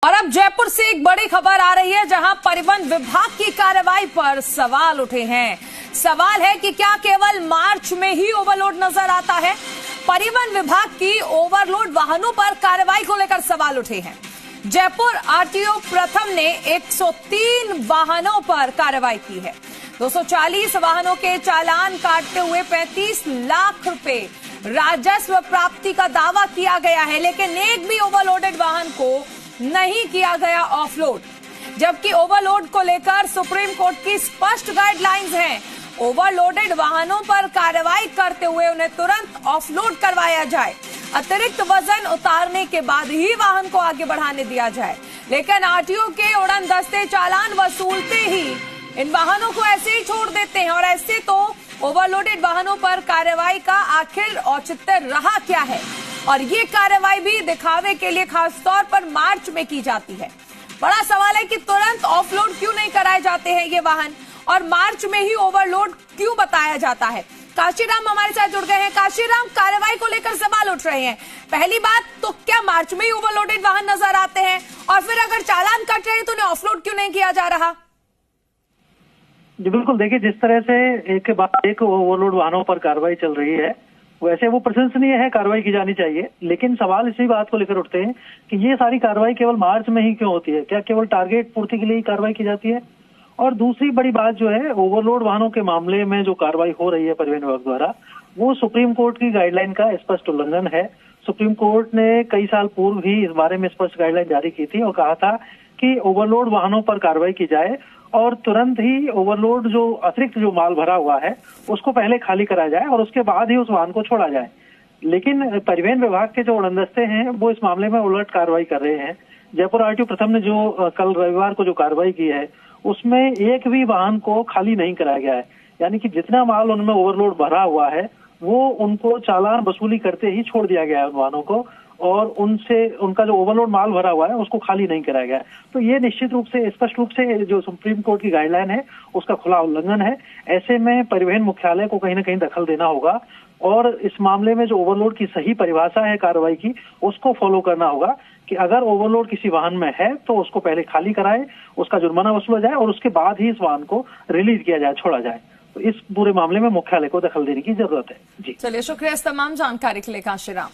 और अब जयपुर से एक बड़ी खबर आ रही है, जहां परिवहन विभाग की कार्रवाई पर सवाल उठे हैं। सवाल है कि क्या केवल मार्च में ही ओवरलोड नजर आता है? परिवहन विभाग की ओवरलोड वाहनों पर कार्रवाई को लेकर सवाल उठे हैं। जयपुर आरटीओ प्रथम ने 103 वाहनों पर कार्रवाई की है। 240 वाहनों के चालान काटते हुए 35 लाख रुपए राजस्व प्राप्ति का दावा किया गया है, लेकिन एक भी ओवरलोडेड वाहन को नहीं किया गया ऑफलोड। जबकि ओवरलोड को लेकर सुप्रीम कोर्ट की स्पष्ट गाइडलाइंस हैं। ओवरलोडेड वाहनों पर कार्रवाई करते हुए उन्हें तुरंत ऑफलोड करवाया जाए। अतिरिक्त वजन उतारने के बाद ही वाहन को आगे बढ़ाने दिया जाए। लेकिन आरटीओ के उड़न दस्ते चालान वसूलते ही इन वाहनों को ऐसे ही छोड़ देते हैं। और ऐसे तो ओवरलोडेड वाहनों पर कार्रवाई का आखिर औचित्य रहा क्या है? और ये कार्रवाई भी दिखावे के लिए खासतौर पर मार्च में की जाती है। बड़ा सवाल है कि तुरंत ऑफलोड क्यों नहीं कराए जाते हैं ये वाहन, और मार्च में ही ओवरलोड क्यों बताया जाता है? काशीराम हमारे साथ जुड़ गए हैं। काशीराम, कार्रवाई को लेकर सवाल उठ रहे हैं। पहली बात तो क्या मार्च में ही ओवरलोडेड वाहन नजर आते हैं? और फिर अगर चालान कट रहे हैं तो उन्हें ऑफलोड क्यों नहीं किया जा रहा? जी बिल्कुल, देखिए जिस तरह से एक के बाद एक ओवरलोड वाहनों पर कार्रवाई चल रही है, वैसे वो प्रशंसनीय है, कार्रवाई की जानी चाहिए। लेकिन सवाल इसी बात को लेकर उठते हैं कि ये सारी कार्रवाई केवल मार्च में ही क्यों होती है? क्या केवल टारगेट पूर्ति के लिए ही कार्रवाई की जाती है? और दूसरी बड़ी बात जो है, ओवरलोड वाहनों के मामले में जो कार्रवाई हो रही है परिवहन विभाग द्वारा, वो सुप्रीम कोर्ट की गाइडलाइन का स्पष्ट उल्लंघन है। सुप्रीम कोर्ट ने कई साल पूर्व ही इस बारे में स्पष्ट गाइडलाइन जारी की थी और कहा था कि ओवरलोड वाहनों पर कार्रवाई की जाए और तुरंत ही ओवरलोड जो अतिरिक्त जो माल भरा हुआ है उसको पहले खाली कराया जाए और उसके बाद ही उस वाहन को छोड़ा जाए। लेकिन परिवहन विभाग के जो उड़नदस्ते हैं वो इस मामले में उलट कार्रवाई कर रहे हैं। जयपुर आरटीओ प्रथम ने जो कल रविवार को जो कार्रवाई की है उसमें एक भी वाहन को खाली नहीं कराया गया है। यानी कि जितना माल उनमें ओवरलोड भरा हुआ है वो उनको चालान वसूली करते ही छोड़ दिया गया है उन वाहनों को, और उनसे उनका जो ओवरलोड माल भरा हुआ है उसको खाली नहीं कराया गया है। तो ये निश्चित रूप से स्पष्ट रूप से जो सुप्रीम कोर्ट की गाइडलाइन है उसका खुला उल्लंघन है। ऐसे में परिवहन मुख्यालय को कहीं ना कहीं दखल देना होगा और इस मामले में जो ओवरलोड की सही परिभाषा है कार्रवाई की उसको फॉलो करना होगा कि अगर ओवरलोड किसी वाहन में है तो उसको पहले खाली कराए, उसका जुर्माना वसूला जाए और उसके बाद ही इस वाहन को रिलीज किया जाए, छोड़ा जाए। तो इस पूरे मामले में मुख्यालय को दखल देने की जरूरत है। जी चलिए, शुक्रिया इस तमाम जानकारी के लिए काशीराम।